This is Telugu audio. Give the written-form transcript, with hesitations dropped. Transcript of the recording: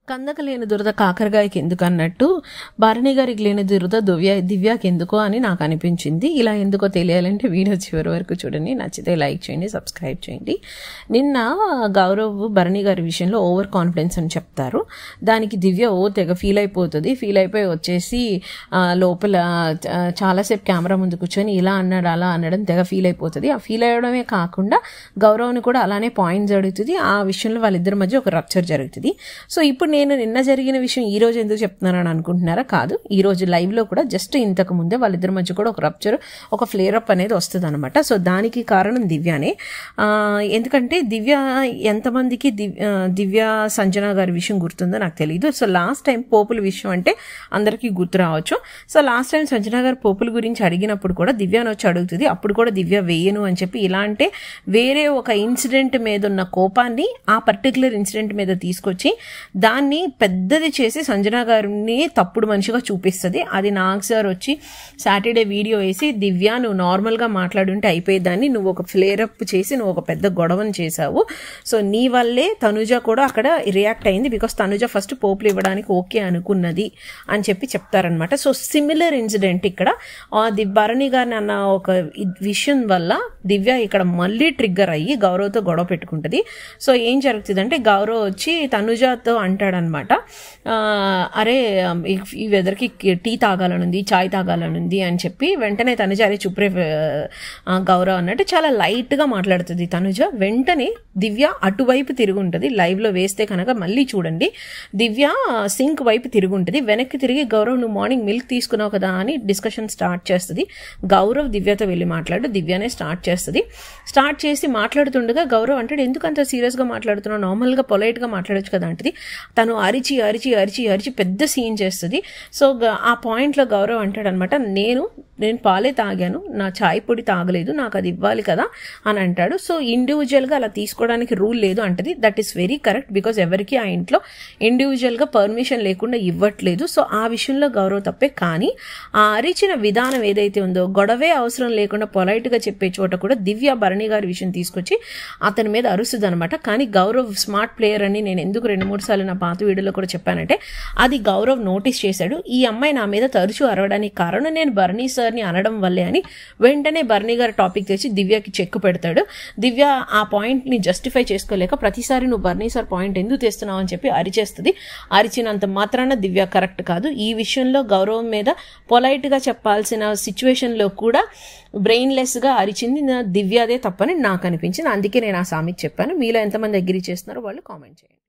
కందక లేని దురద కాకరకాయకి ఎందుకు అన్నట్టు భరణి గారికి లేని దురద దివ్యాకి ఎందుకో అని నాకు అనిపించింది. ఇలా ఎందుకో తెలియాలంటే వీడియో చివరి వరకు చూడండి. నచ్చితే లైక్ చేయండి, సబ్స్క్రైబ్ చేయండి. నిన్న గౌరవ్ భరణి గారి విషయంలో ఓవర్ కాన్ఫిడెన్స్ అని చెప్తారు. దానికి దివ్య తెగ ఫీల్ అయిపోతుంది. ఫీల్ అయిపోయి వచ్చేసి లోపల చాలాసేపు కెమెరా ముందు కూర్చొని ఇలా అన్నాడు అలా అనడం తెగ ఫీల్ అయిపోతుంది. ఆ ఫీల్ అయ్యడమే కాకుండా గౌరవ్ని కూడా అలానే పాయింట్స్ అడుగుతుంది. ఆ విషయంలో వాళ్ళిద్దరి మధ్య ఒక రప్చర్ జరుగుతుంది. సో ఇప్పుడు నేను నిన్న జరిగిన విషయం ఈ రోజు ఎందుకు చెప్తున్నానని అనుకుంటున్నారా? కాదు, ఈ రోజు లైవ్లో కూడా జస్ట్ ఇంతకు ముందే వాళ్ళిద్దరి మధ్య కూడా ఒక రప్చర్, ఒక ఫ్లేర్ అప్ అనేది వస్తుంది అనమాట. సో దానికి కారణం దివ్యానే. ఎందుకంటే దివ్య ఎంతమందికి దివ్య సంజన గారి విషయం గుర్తుందో నాకు తెలియదు. సో లాస్ట్ టైం పోపుల విషయం అంటే అందరికీ గుర్తు రావచ్చు. సో లాస్ట్ టైం సంజన గారు పోపుల గురించి అడిగినప్పుడు కూడా దివ్యాని వచ్చి అడుగుతుంది. అప్పుడు కూడా దివ్య వేయను అని చెప్పి, ఇలా అంటే వేరే ఒక ఇన్సిడెంట్ మీద ఉన్న కోపాన్ని ఆ పర్టికులర్ ఇన్సిడెంట్ మీద తీసుకొచ్చి దాన్ని పెద్దది చేసి సంజన గారిని తప్పుడు మనిషిగా చూపిస్తుంది. అది నాగ్ సార్ వచ్చి సాటర్డే వీడియో వేసి, దివ్య నువ్వు నార్మల్గా మాట్లాడుంటే అయిపోయేదాన్ని, నువ్వు ఒక ఫ్లేర్ అప్ చేసి నువ్వు ఒక పెద్ద గొడవను చేశావు. సో నీ వల్లే తనుజ కూడా అక్కడ రియాక్ట్ అయింది. బికాస్ తనుజ ఫస్ట్ పోపులు ఇవ్వడానికి ఓకే అనుకున్నది అని చెప్పి చెప్తారనమాట. సో సిమిలర్ ఇన్సిడెంట్ ఇక్కడ భరణి గారిని అన్న ఒక విషయం వల్ల దివ్య ఇక్కడ మళ్ళీ ట్రిగ్గర్ అయ్యి గౌరవ్తో గొడవ పెట్టుకుంటుంది. సో ఏం జరుగుతుందంటే గౌరవ్ వచ్చి తనుజతో అంటాడనమాట, అరే ఈ వెదర్కి టీ తాగాలనుంది, చాయ్ తాగాలనుంది అని చెప్పి వెంటనే తనుజ అరే చుప్రే గౌరవ్ అన్నట్టు చాలా లైట్గా మాట్లాడుతుంది తనుజ. వెంటనే దివ్య అటువైపు తిరుగుంటుంది. లైవ్లో వేస్తే కనుక మళ్ళీ చూడండి, దివ్య సింక్ వైపు తిరుగుంటుంది. వెనక్కి తిరిగి గౌరవ్ నువ్వు మార్నింగ్ మిల్క్ తీసుకున్నావు కదా అని డిస్కషన్ స్టార్ట్ చేస్తుంది. గౌరవ్ దివ్యతో వెళ్ళి మాట్లాడు, దివ్యనే స్టార్ట్ చేస్తుంది. స్టార్ట్ చేసి మాట్లాడుతుండగా గౌరవ్ అంటాడు, ఎందుకు అంత సీరియస్గా మాట్లాడుతున్నావు, నార్మల్గా పొలైట్గా మాట్లాడొచ్చు కదా అంటది. తను అరిచి అరిచి అరిచి అరిచి పెద్ద సీన్ చేస్తుంది. సో ఆ పాయింట్లో గౌరవ్ అంటాడనమాట, నేను పాలే తాగాను, నా చాయ్ పొడి తాగలేదు, నాకు అది ఇవ్వాలి కదా అని అంటాడు. సో ఇండివిజువల్గా అలా తీసుకోవడానికి రూల్ లేదు అంటది. That is very correct. Because ఎవరికి ఆ ఇంట్లో ఇండివిజువల్గా పర్మిషన్ లేకుండా ఇవ్వట్లేదు. సో ఆ విషయంలో గౌరవ్ తప్పే. కానీ ఆ అరిచిన విధానం ఏదైతే ఉందో, గొడవే అవసరం లేకుండా పొలైట్గా చెప్పే చోట కూడా దివ్య భరణి గారి విషయం తీసుకొచ్చి అతని మీద అరుస్తుంది అనమాట. కానీ గౌరవ్ స్మార్ట్ ప్లేయర్ అని నేను ఎందుకు 2-3 సార్లు నా పాత వీడియోలో కూడా చెప్పానంటే, అది గౌరవ్ నోటీస్ చేశాడు. ఈ అమ్మాయి నా మీద తరచూ అరవడానికి కారణం నేను భరణి సార్ని అనడం వల్లే అని వెంటనే భరణి గారి టాపిక్ తెచ్చి దివ్యకి చెక్కు పెడతాడు. దివ్య ఆ పాయింట్ని జస్టిఫై చేసుకోలేక ప్రతిసారి నువ్వు భరణి సార్ పాయింట్ ఎందుకు తెస్తున్నావు అని చెప్పి అరిచేస్తుంది. అరిచినంత మాత్రాన దివ్య కరెక్ట్ కాదు. ఈ విషయంలో గౌరవం మీద పొలైట్గా చెప్పాల్సిన సిచ్యువేషన్లో కూడా బ్రెయిన్లెస్గా అరిచింది దివ్యదే తప్పని నాకు అనిపించింది. అందుకే నేను ఆ సామెత చెప్పాను. మీలో ఎంతమంది అగ్రీ చేస్తున్నారో వాళ్ళు కామెంట్ చేయండి.